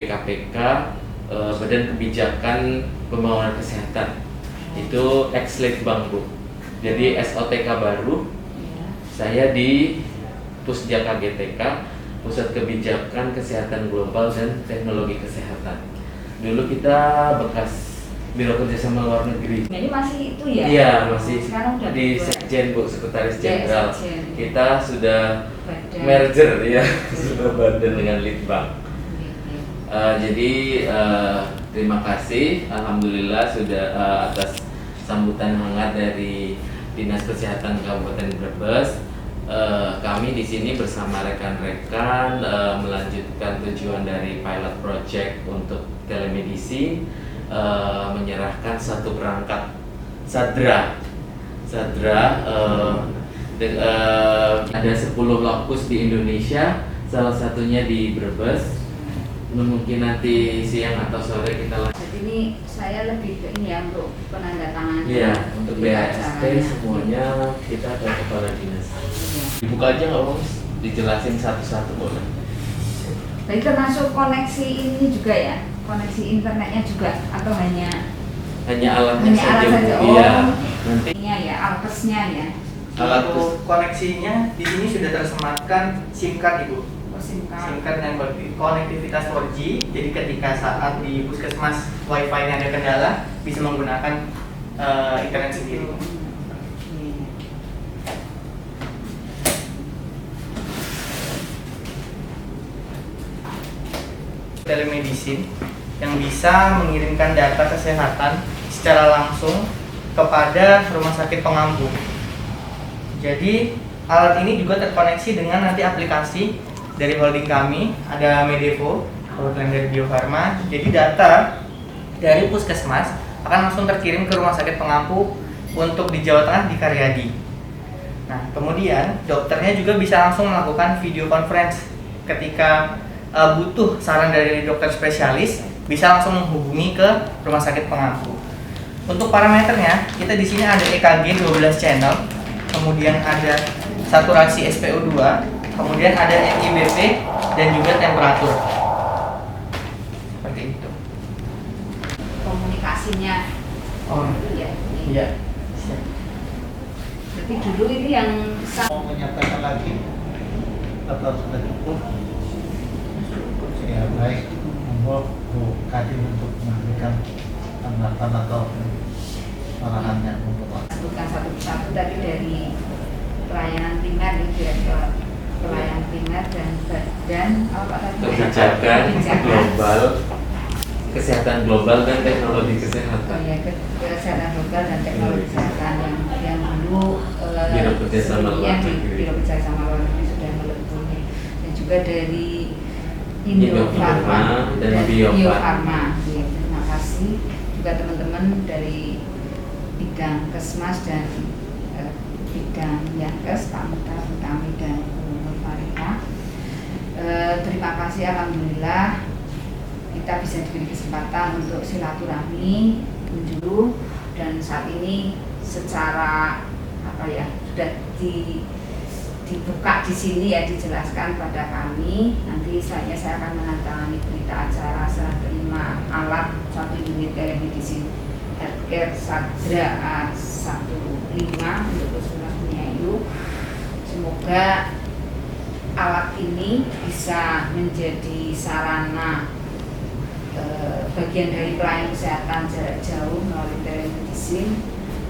KPK, Badan Kebijakan Pembangunan Kesehatan. Itu ex-litbang, Bu. Jadi SOTK baru. Saya di Pusjaka GTK, Pusat Kebijakan Kesehatan Global dan Teknologi Kesehatan. Dulu kita bekas Biro Kerjasama Luar Negeri. Jadi masih itu ya? Iya, masih. Sekarang udah di Sekjen, Bu, Sekretaris Jenderal. Sekjen. Kita sudah Badan. merger ya, sudah badan dengan litbang. Jadi terima kasih, alhamdulillah sudah atas sambutan hangat dari Dinas Kesehatan Kabupaten Brebes. Kami di sini bersama rekan-rekan melanjutkan tujuan dari pilot project untuk telemedicine, menyerahkan satu perangkat Sadra. Ada 10 lokus di Indonesia, salah satunya di Brebes. Mungkin nanti siang atau sore kita lanjut. Jadi ini saya lebih ke ini ya untuk penandatanganan. Iya, untuk BAST acaranya. semuanya kita ada kepala dinas. Iya. Dibuka aja nggak, Bang? Dijelasin satu-satu boleh. Jadi termasuk koneksi ini juga ya? Koneksi internetnya juga atau hanya Hanya alat saja? Bu. Iya. Oh, Nanti ini ya alkesnya ya. alat Untuk koneksinya di sini sudah tersematkan SIM card, Ibu. SIM SIM card yang konektivitas 4G. Jadi ketika saat di puskesmas wifi-nya ada kendala, bisa menggunakan internet sendiri. Telemedicine yang bisa mengirimkan data kesehatan secara langsung kepada rumah sakit pengampu. Jadi alat ini juga terkoneksi dengan nanti aplikasi dari holding kami, ada Medevo, kebetulan dari Bio Farma. Jadi data dari puskesmas akan langsung terkirim ke rumah sakit pengampu untuk di Jawa Tengah di Karyadi. Nah, kemudian dokternya juga bisa langsung melakukan video conference ketika butuh saran dari dokter spesialis, bisa langsung menghubungi ke rumah sakit pengampu. Untuk parameternya, kita di sini ada EKG 12 channel, kemudian ada saturasi SpO2, kemudian ada NIBP dan juga temperatur. Seperti itu. Komunikasinya. Oh, Ya. iya. Jadi dulu itu yang Mau menyatakan lagi atau sudah cukup? Ya baik, monggo Bu Kadin untuk memberikan tanggapan atau arahannya untuk sebutkan satu persatu tadi dari pelayanan primer, direktur pelayanan primer dan apa tadi? kebijakan global, kesehatan global dan teknologi kesehatan. Oh ya, kesehatan global dan teknologi kesehatan yang dulu Biro Kerjasama Luar sebelumnya di Negeri. Biro Kerjasama Luar Negeri sudah melebuni, dan juga dari Indo Farma Farma dan Bio Farma. Ya, terima kasih juga teman-teman dari bidang Kesmas dan bidang Yankes, Pak Muta, Bu Tami dan Bu Nur Farika. Terima kasih, alhamdulillah kita bisa diberi kesempatan untuk silaturahmi dulu, dan saat ini secara sudah dibuka di sini ya, dijelaskan pada kami. Nanti saya akan menandatangani berita acara serah terima alat 1 unit telemedicine healthcare Sadra A15 untuk Puskesmas Bunyayu. Semoga alat ini bisa menjadi sarana bagian dari pelayanan kesehatan jarak jauh melalui telemedicine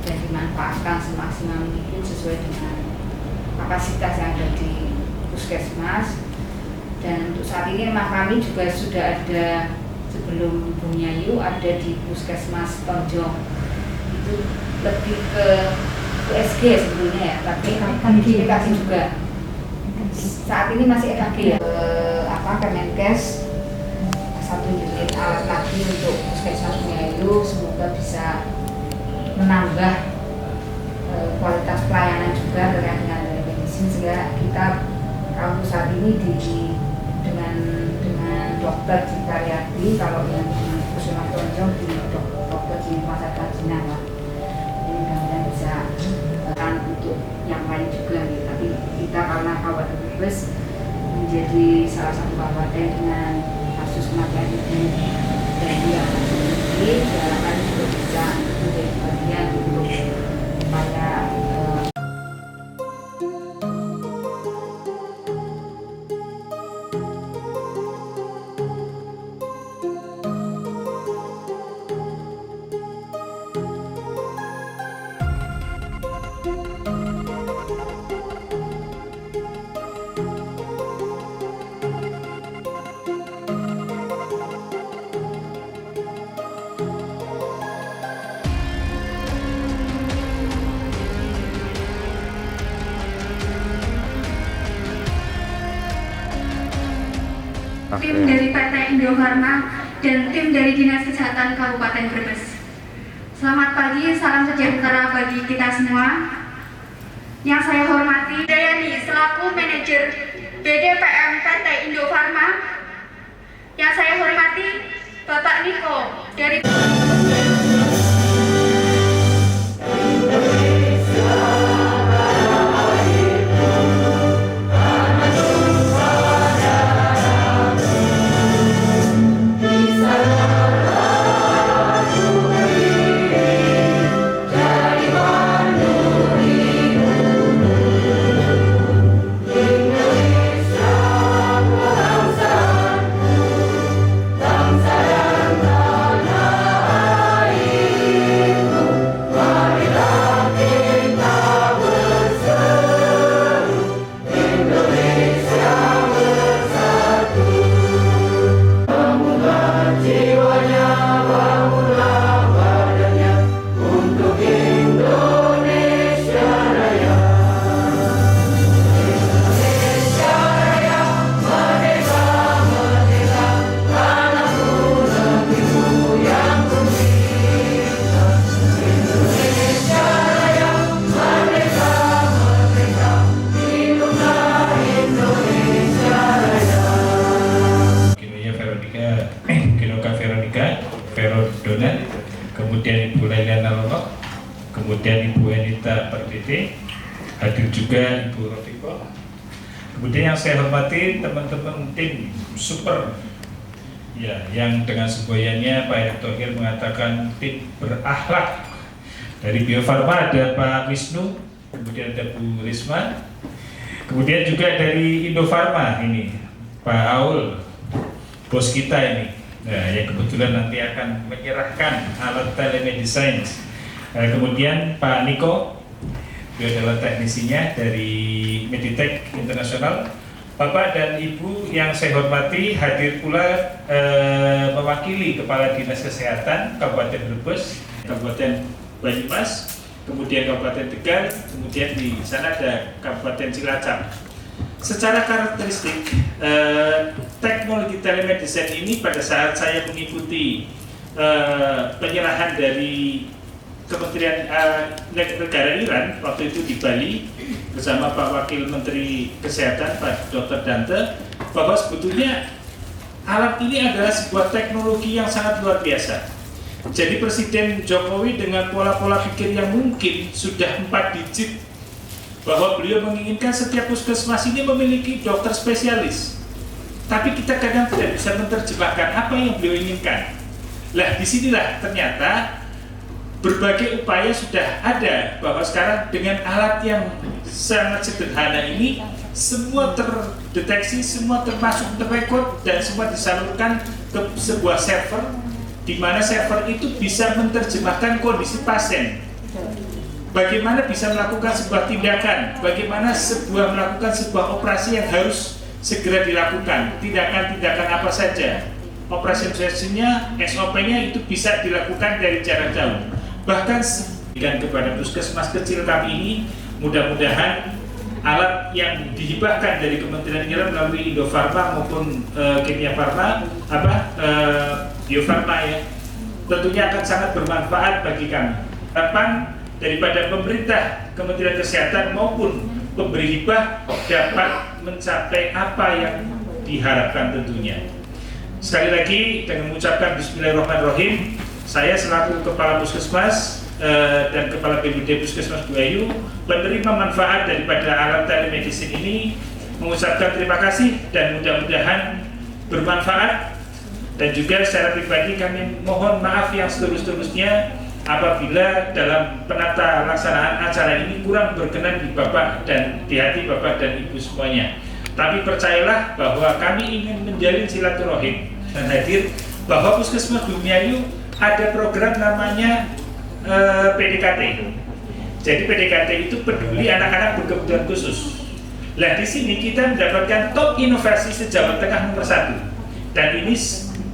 dan dimanfaatkan semaksimal mungkin sesuai dengan kapasitas yang ada di puskesmas. Dan untuk saat ini memang kami juga sudah ada, sebelum Bunyayu ada di puskesmas Tonjong, itu lebih ke USG sebetulnya ya, tapi EKG juga. Saat ini masih EKG ya. Kemenkes 1 unit alat lagi untuk puskesmas Bunyayu, semoga bisa menambah kualitas pelayanan juga terkait dengan telemedicine, sehingga kita kalau saat ini dengan dokter di Karyadi, kalau yang di Puskesmas Tonjong di dokter di Rumah Sakit Jinang lah. Ini mudah-mudahan bisa untuk yang lain juga nih. Tapi kita karena Kabupaten Brebes menjadi salah satu kabupaten dengan kasus Mata Ibu dan yang sendiri diharapkan juga bisa menjadi bagian untuk upaya tim dari PT Indofarma dan tim dari Dinas Kesehatan Kabupaten Brebes. Selamat pagi, salam sejahtera bagi kita semua. Yang saya hormati Dayani selaku manajer BDPM PT Indofarma. Yang saya hormati Bapak Niko dari Verodona, kemudian Ibu Lailiana Lono, kemudian Ibu Enita Pardede, hadir juga Ibu Rofiko. Kemudian yang saya hormati teman-teman tim super ya, yang dengan semboyannya Pak Erick Thohir mengatakan tim berakhlak. Dari Bio Farma ada Pak Wisnu, kemudian ada Bu Risma, kemudian juga dari Indofarma ini Pak Aul, bos kita ini. Nah, yang kebetulan nanti akan menyerahkan alat telemedicine. Kemudian Pak Niko, beliau adalah teknisinya dari Meditech Internasional. Bapak dan Ibu yang saya hormati, hadir pula mewakili Kepala Dinas Kesehatan Kabupaten Brebes, Kabupaten Banyumas, kemudian Kabupaten Tegal, kemudian di sana ada Kabupaten Cilacap. Secara karakteristik, teknologi telemedicine ini pada saat saya mengikuti penyerahan dari Kementerian Negara Iran waktu itu di Bali bersama Pak Wakil Menteri Kesehatan Pak Dr. Dante, bahwa sebetulnya alat ini adalah sebuah teknologi yang sangat luar biasa. Jadi Presiden Jokowi dengan pola-pola pikir yang mungkin sudah 4 digit, bahwa beliau menginginkan setiap puskesmas ini memiliki dokter spesialis. Tapi kita kadang tidak bisa menerjemahkan apa yang beliau inginkan. Lah disinilah ternyata berbagai upaya sudah ada, bahwa sekarang dengan alat yang sangat sederhana ini semua terdeteksi, semua termasuk terrekod, dan semua disalurkan ke sebuah server, di mana server itu bisa menerjemahkan kondisi pasien. Bagaimana bisa melakukan sebuah tindakan, bagaimana melakukan sebuah operasi yang harus segera dilakukan, tindakan-tindakan apa saja, operasi-operasinya, SOP-nya itu bisa dilakukan dari jarak jauh. Bahkan dan kepada puskesmas kecil kami ini, mudah-mudahan alat yang dihibahkan dari Kementerian Iran melalui Indofarma maupun Kimia Farma, Bio Farma ya, tentunya akan sangat bermanfaat bagi kami. Harapan daripada pemerintah, Kementerian Kesehatan maupun pemberi hibah dapat mencapai apa yang diharapkan tentunya. Sekali lagi dengan mengucapkan Bismillahirrahmanirrahim, saya selaku Kepala Puskesmas dan Kepala BPD Puskesmas Buayu menerima manfaat daripada alat telemedicine ini, mengucapkan terima kasih dan mudah-mudahan bermanfaat Dan juga secara pribadi kami mohon maaf yang setulus-tulusnya apabila dalam penata laksanaan acara ini kurang berkenan di Bapak dan di hati Bapak dan Ibu semuanya. Tapi percayalah bahwa kami ingin menjalin silaturahim dan hadir bahwa Puskesmas Bumi Ayu ada program namanya PDKT. Jadi PDKT itu peduli anak-anak berkebutuhan khusus. Nah di sini kita mendapatkan top inovasi se-Jawa Tengah nomor 1. Dan ini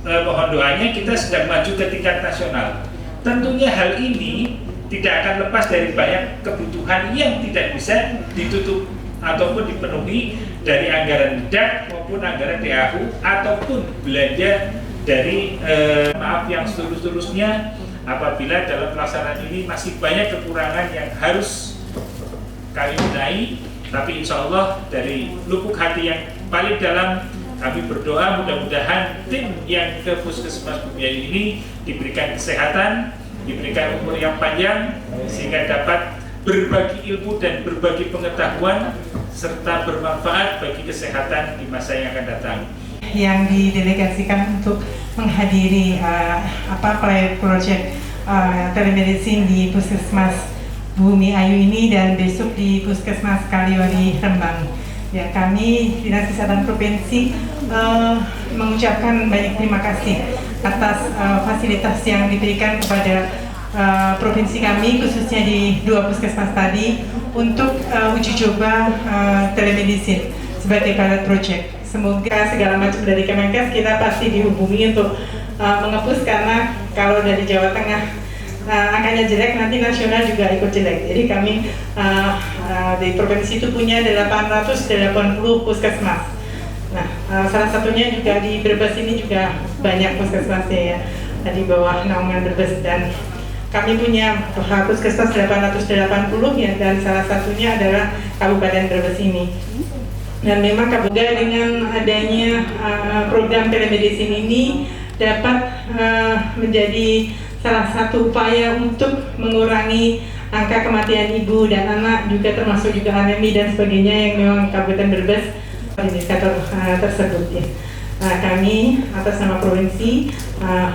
mohon doanya kita sedang maju ke tingkat nasional. Tentunya hal ini tidak akan lepas dari banyak kebutuhan yang tidak bisa ditutup ataupun dipenuhi dari anggaran DAK maupun anggaran DAU ataupun belanja dari maaf yang setulus-tulusnya apabila dalam pelaksanaan ini masih banyak kekurangan yang harus kami benahi, tapi insya Allah dari lubuk hati yang paling dalam kami berdoa mudah-mudahan tim yang ke Puskesmas Bumi Ayu ini diberikan kesehatan, diberikan umur yang panjang sehingga dapat berbagi ilmu dan berbagi pengetahuan serta bermanfaat bagi kesehatan di masa yang akan datang. Yang didelegasikan untuk menghadiri proyek telemedicine di Puskesmas Bumi Ayu ini dan besok di Puskesmas Kaliwari Rembang. Ya, kami Dinas Kesehatan Provinsi mengucapkan banyak terima kasih atas fasilitas yang diberikan kepada provinsi kami, khususnya di 2 puskesmas tadi untuk uji coba telemedicine sebagai pilot project. Semoga segala macam dari Kemenkes kita pasti dihubungi untuk mengepus, karena kalau dari Jawa Tengah angkanya jelek, nanti nasional juga ikut jelek. Jadi kami di provinsi itu punya 880 puskesmas. Nah, salah satunya juga di Brebes ini juga banyak puskesmasnya ya, di bawah naungan Brebes, dan kami punya puskesmas 880 ya, dan salah satunya adalah Kabupaten Brebes ini. Dan memang kabupaten dengan adanya program telemedicine ini dapat menjadi salah satu upaya untuk mengurangi angka kematian ibu dan anak, juga termasuk juga anemi dan sebagainya yang memang Kabupaten Brebes indikator tersebut ya. Kami atas nama provinsi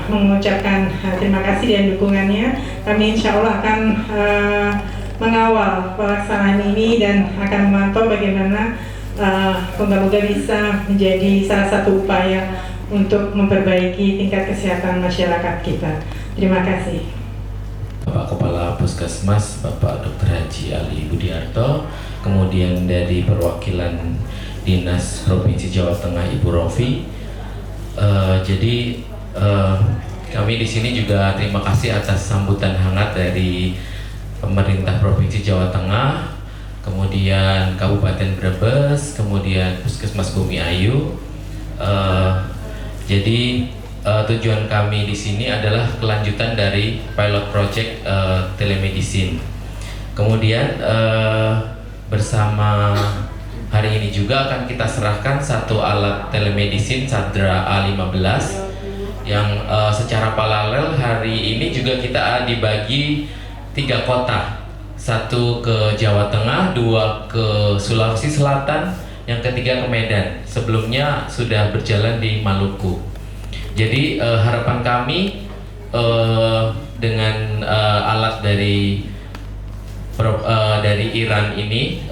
mengucapkan terima kasih dan dukungannya. Kami insya Allah akan mengawal pelaksanaan ini dan akan memantau bagaimana moga-moga bisa menjadi salah satu upaya untuk memperbaiki tingkat kesehatan masyarakat kita. Terima kasih. Bapak Kepala Puskesmas, Bapak Dr. Haji Ali Budiarto, kemudian dari perwakilan Dinas Provinsi Jawa Tengah Ibu Rofi. Kami di sini juga terima kasih atas sambutan hangat dari pemerintah Provinsi Jawa Tengah, kemudian Kabupaten Brebes, kemudian Puskesmas Bumi Ayu. Tujuan kami di sini adalah kelanjutan dari pilot project telemedicine. Kemudian bersama hari ini juga akan kita serahkan satu alat telemedicine Sadra A15 yang secara paralel hari ini juga kita dibagi 3 kota, 1 ke Jawa Tengah, 2 ke Sulawesi Selatan, yang ketiga ke Medan. Sebelumnya sudah berjalan di Maluku. Jadi harapan kami dengan alat dari Iran ini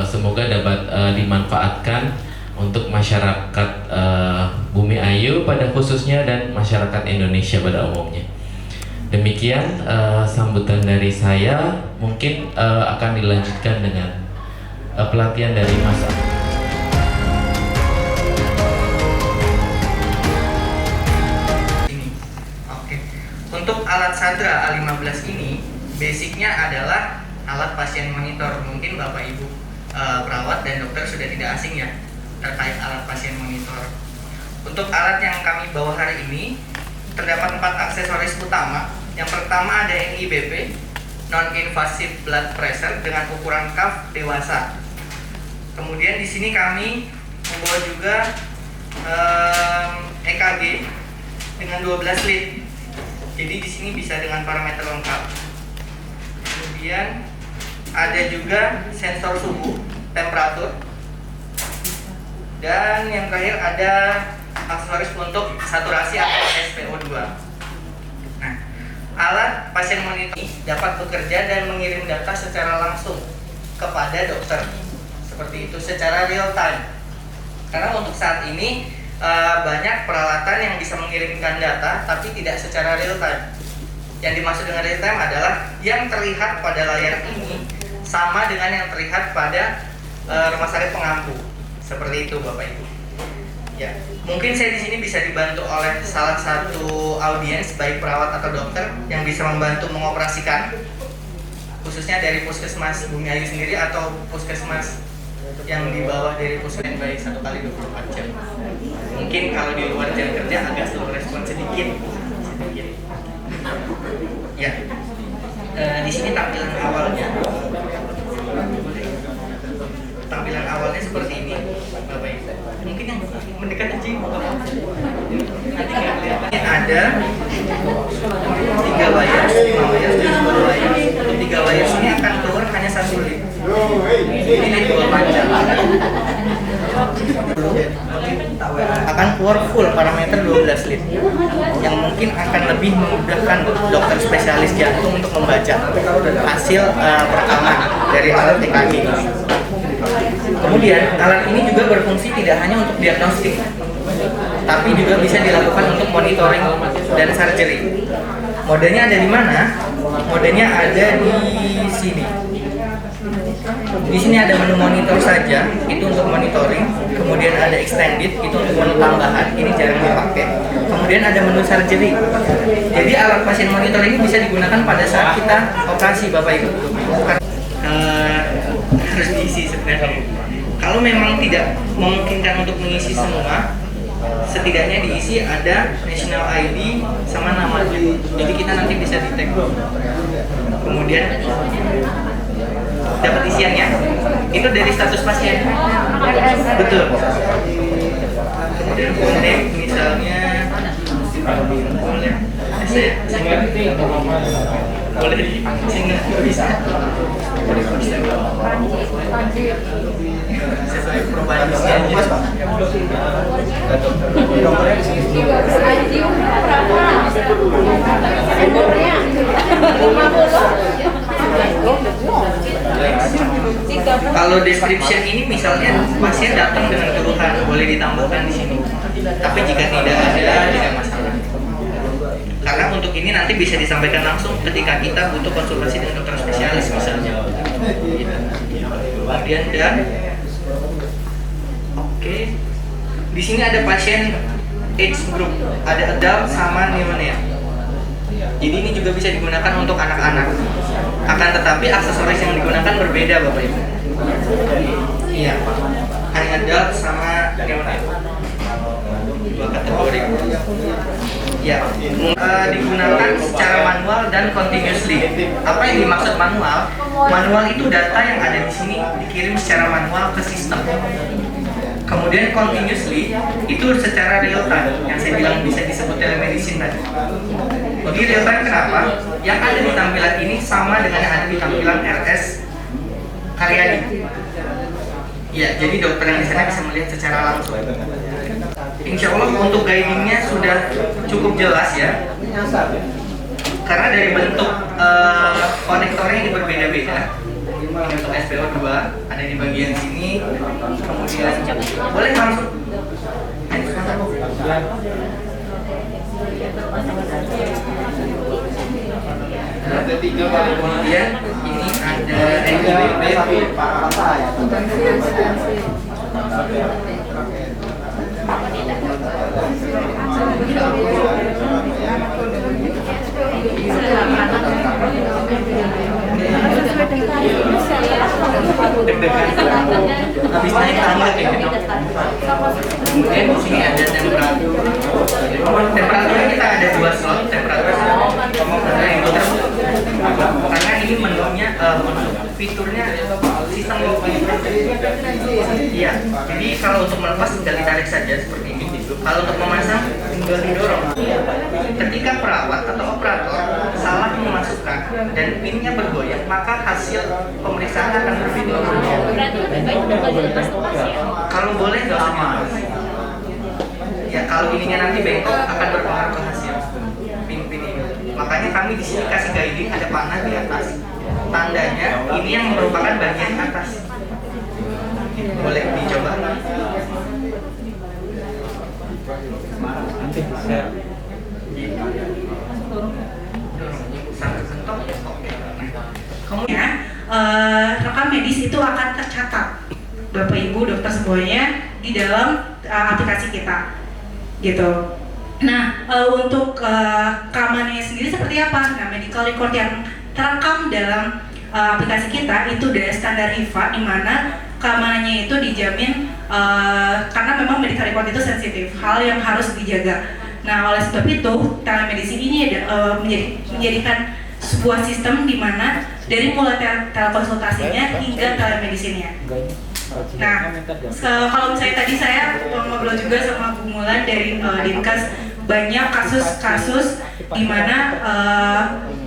semoga dapat dimanfaatkan untuk masyarakat Bumi Ayu pada khususnya dan masyarakat Indonesia pada umumnya. Demikian sambutan dari saya. Mungkin akan dilanjutkan dengan pelatihan dari Mas. Untuk alat Sadra A15 ini basicnya adalah alat pasien monitor. Mungkin Bapak Ibu perawat dan dokter sudah tidak asing ya terkait alat pasien monitor. Untuk alat yang kami bawa hari ini terdapat 4 aksesoris utama. Yang pertama ada NIBP, non-invasive blood pressure dengan ukuran cuff dewasa. Kemudian di sini kami membawa juga EKG dengan 12 lead. Jadi di sini bisa dengan parameter lengkap. Kemudian ada juga sensor suhu, temperatur, dan yang terakhir ada aksesoris untuk saturasi atau SpO2. Nah, alat pasien monitor ini dapat bekerja dan mengirim data secara langsung kepada dokter, seperti itu, secara real time. Karena untuk saat ini banyak peralatan yang bisa mengirimkan data tapi tidak secara real time. Yang dimaksud dengan real time adalah yang terlihat pada layar ini sama dengan yang terlihat pada rumah sakit pengampu. Seperti itu Bapak Ibu. Ya, mungkin saya di sini bisa dibantu oleh salah satu audiens, baik perawat atau dokter yang bisa membantu mengoperasikan, khususnya dari Puskesmas Bumi Ayu sendiri atau Puskesmas yang di bawah dari puskesmas baik 1 kali 24 jam. Mungkin kalau di luar jam kerja agak slow respon sedikit. Ya, di sini tampilan awalnya. Tampilan awalnya seperti ini, Bapak Ibu. Mungkin yang mendekat aja. Nanti nggak kelihatan. Ini ada 3 layar, 5 layar, 10 layar. Untuk 3 layar ini akan keluar hanya 1 lead. Ini lead 2 panjang. Akan keluar full parameter 12 lead, yang mungkin akan lebih memudahkan dokter spesialis jantung untuk membaca hasil rekaman dari alat EKG. Kemudian alat ini juga berfungsi tidak hanya untuk diagnostik, tapi juga bisa dilakukan untuk monitoring dan surgery. Modenya ada di mana? Modenya ada di sini. Di sini ada menu monitor saja, itu untuk monitoring. Kemudian ada extended, itu untuk menu tambahan, ini jarang dipakai. Kemudian ada menu surgery. Jadi alat pasien monitor ini bisa digunakan pada saat kita operasi, Bapak Ibu. Harus diisi sebenarnya. Kalau memang tidak memungkinkan untuk mengisi semua, setidaknya diisi ada national ID sama namanya. Jadi kita nanti bisa di tag. Kemudian dapat isiannya itu dari status pasien. Betul. Kemudian kontak misalnya boleh bisa sesuai perubahan isiannya. Kalau description ini misalnya pasien datang dengan keluhan, boleh ditambahkan di sini. Tapi jika tidak ada, tidak masalah. Karena untuk ini nanti bisa disampaikan langsung ketika kita butuh konsultasi dengan dokter spesialis misalnya. Kemudian dan oke. Di sini ada pasien age group, ada adult sama pneumonia. Jadi ini juga bisa digunakan untuk anak-anak. Akan tetapi aksesoris yang digunakan berbeda, Bapak Ibu. Iya, hanya adult sama pneumonia. 2 kategori. Ya, digunakan secara manual dan continuously. Apa yang dimaksud manual? Manual itu data yang ada di sini dikirim secara manual ke sistem. Kemudian continuously itu secara real time, yang saya bilang bisa disebut telemedicine tadi. Jadi real time kenapa? Yang ada di tampilan ini sama dengan yang ada di tampilan RS Karyadi. Ya, jadi dokter yang di sana bisa melihat secara langsung. Insya Allah untuk guidingnya sudah cukup jelas ya. Karena dari bentuk konektornya ini berbeda-beda. Untuk SpO2 ada di bagian sini. Kemudian boleh langsung. Kemudian ini ada NIBP. Habis naik tangga kayak gitu. Kemudian di sini ada temperatur. Temperaturnya kita ada 2 slot temperatur. Karena ini menunya fiturnya sistem logi. Iya. Jadi kalau untuk melepas tinggal ditarik saja seperti ini. Kalau untuk memasang tinggal didorong. Ketika perawat atau operator salah memasukkan dan pinnya bergoyang, maka hasil pemeriksaan akan berbeda. Kalau boleh nggak usah dilepas. Ya kalau kalau ininya nanti bengkok akan berpengaruh ke hasil pin-pin ini. Makanya kami di sini kasih guiding ada panah di atas. Tandanya ini yang merupakan bagian atas. Boleh dicoba. Nanti bisa Kemudian rekam medis itu akan tercatat Bapak Ibu dokter semuanya di dalam aplikasi kita gitu. Nah untuk keamanannya sendiri seperti apa? Nah medical record yang terekam dalam aplikasi kita itu dari standar HIPAA, di mana keamanannya itu dijamin karena memang medical record itu sensitif, hal yang harus dijaga. Nah oleh sebab itu telemedicine ini menjadikan sebuah sistem di mana dari mulai telekonsultasinya hingga telemedicine-nya. Nah, kalau misalnya tadi saya ngobrol juga sama Bu Mulan dari Dinkes, banyak kasus-kasus di mana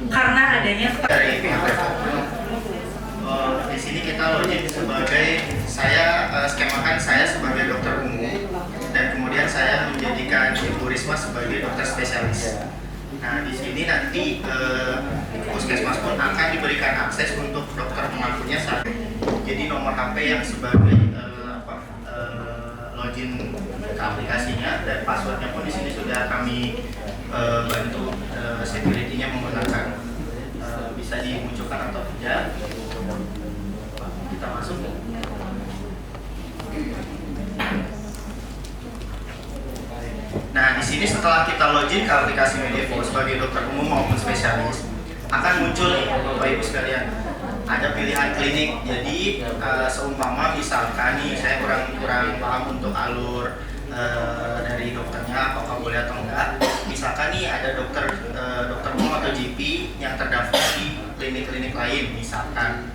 karena adanya dari pihak di sini kita login sebagai saya skemakan saya sebagai dokter umum dan kemudian saya menjadikan Ibu Risma sebagai dokter spesialis. Nah di sini nanti puskesmas pun akan diberikan akses untuk dokter pengakunya saat jadi nomor HP yang sebagai login ke aplikasinya dan passwordnya pun di sini sudah kami bantu security-nya menggunakan bisa dimunculkan atau tidak. Kita masuk. Nah, di sini setelah kita login ke aplikasi Medifo sebagai dokter umum maupun spesialis, akan muncul nih Bapak Ibu sekalian, ada pilihan klinik. Jadi seumpama misalkan nih saya kurang paham untuk alur dari dokternya apakah boleh atau enggak. Misalkan nih ada dokter umum atau GP yang terdaftar di klinik-klinik lain misalkan.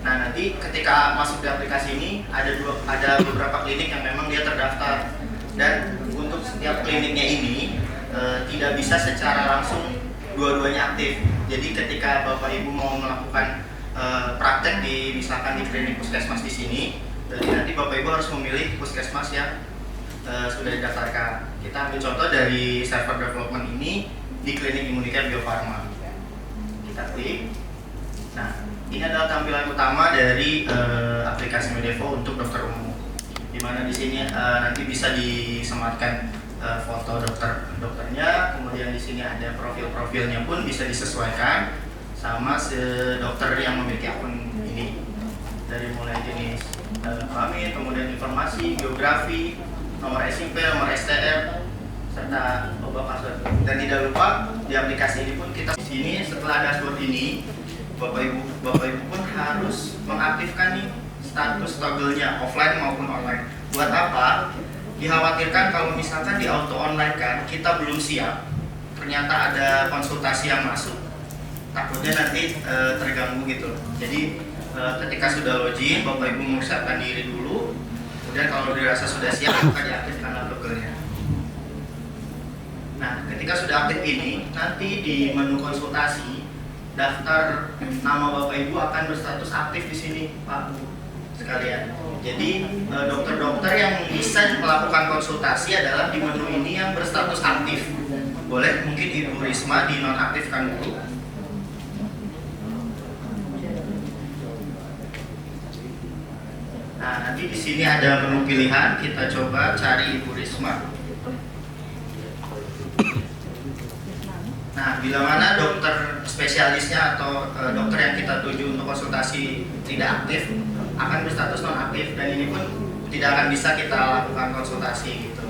Nah, nanti ketika masuk di aplikasi ini ada beberapa klinik yang memang dia terdaftar. Dan untuk setiap kliniknya ini tidak bisa secara langsung dua-duanya aktif. Jadi ketika Bapak Ibu mau melakukan praktek misalkan di klinik puskesmas di sini, jadi nanti Bapak Ibu harus memilih puskesmas yang sudah didaftarkan. Kita ambil contoh dari server development ini di klinik Immunicare Bio Farma. Kita klik. Nah, ini adalah tampilan utama dari aplikasi Medifo untuk dokter umum. Di mana di sini nanti bisa disematkan foto dokternya, kemudian di sini ada profilnya pun bisa disesuaikan sama dokter yang memiliki akun ini, dari mulai jenis kelamin, kemudian informasi, geografi, nomor SIP, nomor STR, serta password. Dan tidak lupa di aplikasi ini pun kita di sini setelah dashboard ini Bapak Ibu pun harus mengaktifkan nih status toggle-nya offline maupun online. Buat apa? Dikhawatirkan kalau misalkan di auto online kan kita belum siap, ternyata ada konsultasi yang masuk, takutnya nanti terganggu gitu. Jadi ketika sudah login, Bapak Ibu mempersiapkan diri dulu, kemudian kalau dirasa sudah siap maka diaktifkan toggle-nya. Nah, ketika sudah aktif ini, nanti di menu konsultasi daftar nama Bapak Ibu akan berstatus aktif di sini, Pak Bu sekalian. Jadi dokter-dokter yang bisa melakukan konsultasi adalah di menu ini yang berstatus aktif. Boleh mungkin Ibu Risma dinonaktifkan dulu. Nah, nanti di sini ada menu pilihan, kita coba cari Ibu Risma. Nah, bila mana dokter spesialisnya atau dokter yang kita tuju untuk konsultasi tidak aktif, akan berstatus non-aktif dan ini pun tidak akan bisa kita lakukan konsultasi gitu.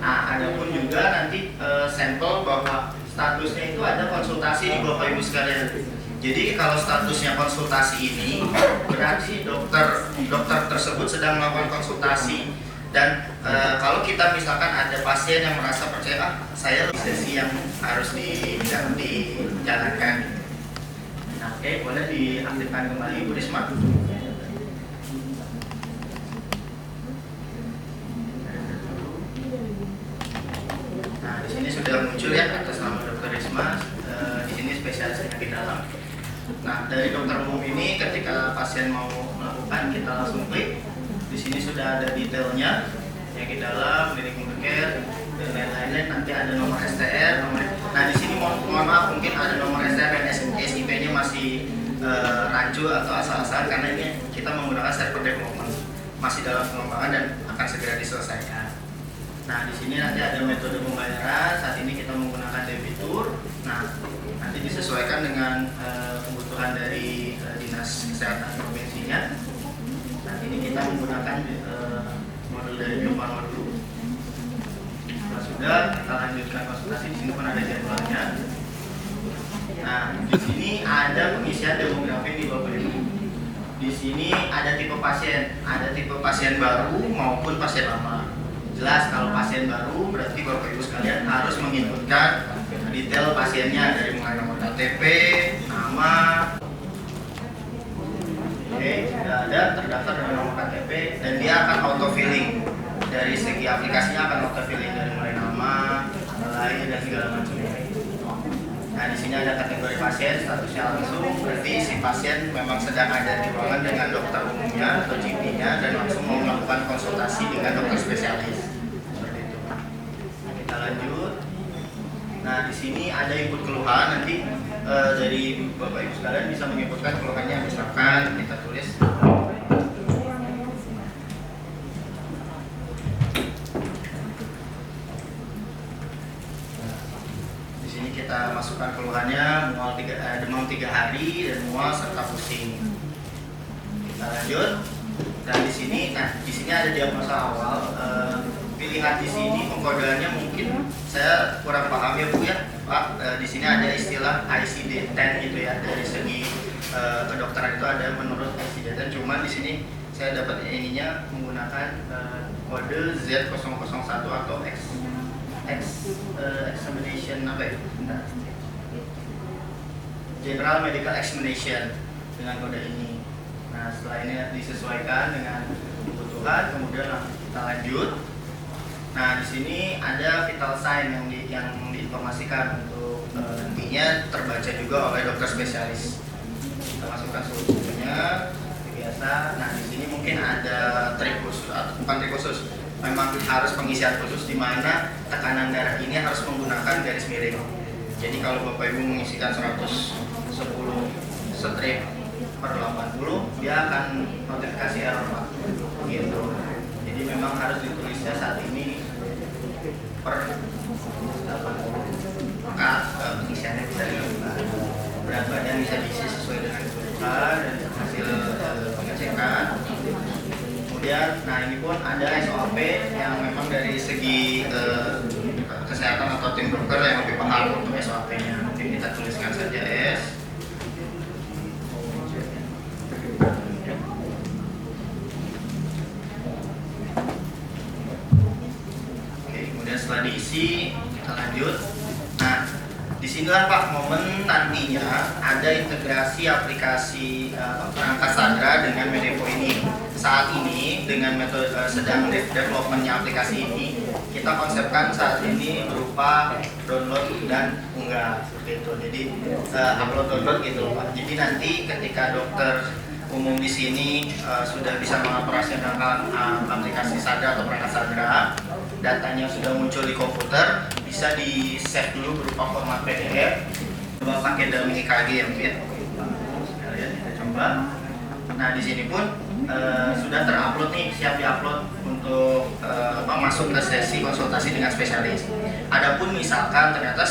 Nah, ada pun juga nanti sampel bahwa statusnya itu ada konsultasi di Bapak Ibu sekalian. Jadi kalau statusnya konsultasi ini berarti dokter tersebut sedang melakukan konsultasi. Dan kalau kita misalkan ada pasien yang merasa percaya, saya sesi yang harus dijalankan. Nah, oke, boleh diaktifkan kembali Bu Risma. Nah, di sini sudah muncul ya atas nama Dr. Risma. Di sini spesialis penyakit dalam. Nah, dari dokter umum ini ketika pasien mau melakukan, kita langsung klik. Di sini sudah ada detailnya, penyakit dalam, klinik Immunicare, dan lain-lain. Nanti ada nomor STR, nah di sini mohon maaf mungkin ada nomor STR dan SIP-nya masih rancu atau asal-asalan karena ini kita menggunakan server development, masih dalam pengembangan dan akan segera diselesaikan. Nah di sini nanti ada metode pembayaran. Saat ini kita menggunakan debitur. Nah nanti disesuaikan dengan kebutuhan dari dinas kesehatan provinsinya. Nah ini kita menggunakan modul dari Bio Farma dulu. Setelah sudah kita lanjutkan konsultasi. Di sini pun ada jadwalnya. Nah di sini ada pengisian demografi di Bapak Ibu. Di sini ada tipe pasien baru maupun pasien lama. Jelas kalau pasien baru berarti Bapak Ibu sekalian harus menginputkan detail pasiennya dari mulai nomor KTP, nama. Oke, sudah ada terdaftar dengan nomor KTP dan dia akan auto filling. Dari segi aplikasinya akan auto filling dari mulai nama, lain dan segala macam. Nah di sini ada kategori pasien, statusnya langsung, berarti si pasien memang sedang ada di ruangan dengan dokter umumnya atau GP-nya dan langsung mau melakukan konsultasi dengan dokter spesialis. Seperti itu. Nah, kita lanjut. Nah di sini ada input keluhan, nanti dari Bapak Ibu sekalian bisa menginputkan keluhannya, misalkan kita tulis. Kita masukkan keluhannya, demam 3 hari dan mual serta pusing. Kita lanjut. Dan di sini ada diagnosa awal. Pilihan di sini pengkodeannya mungkin saya kurang paham ya Bu ya, Pak. Di sini ada istilah ICD-10 gitu ya. Dari segi kedokteran itu ada menurut ICD-10. Cuman di sini saya dapat ininya menggunakan kode Z001 atau examination apa ya? General Medical Examination dengan kode ini. Nah setelah ini disesuaikan dengan kebutuhan, kemudian kita lanjut. Nah di sini ada vital sign yang diinformasikan untuk nantinya terbaca juga oleh dokter spesialis. Kita masukkan suhu tubuhnya biasa. Nah di sini mungkin ada trik khusus atau bukan trik khusus. Memang harus pengisian khusus di mana tekanan darah ini harus menggunakan garis miring. Jadi kalau Bapak Ibu mengisikan 110 strip per 80, dia akan notifikasi error Pak. Gitu. Jadi memang harus ditulisnya saat ini per 80. Maka pengisiannya bisa dilakukan. Berat badan bisa diisi sesuai dengan kebutuhan dan hasil pengecekan. Nah ini pun ada SOP yang memang dari segi kesehatan atau tim dokter yang lebih paham untuk SOP-nya. Mungkin kita tuliskan saja S. Oke, kemudian setelah diisi kita lanjut. Nah disinilah Pak momen nantinya ada integrasi aplikasi perangkat Sadra dengan Medevo ini. Saat ini dengan metode sedang developmentnya aplikasi ini kita konsepkan saat ini berupa download dan unggah seperti itu. Jadi upload download gitu Pak. Jadi nanti ketika dokter umum di sini sudah bisa mengoperasionalkan aplikasi Sadra atau perangkat Sadra, datanya sudah muncul di komputer, bisa di save dulu berupa format PDF. Coba pakai dummy EKG yang fit. Sekalian kita coba. Nah di sini pun sudah terupload nih, siap diupload untuk masuk ke sesi konsultasi dengan spesialis. Adapun misalkan ternyata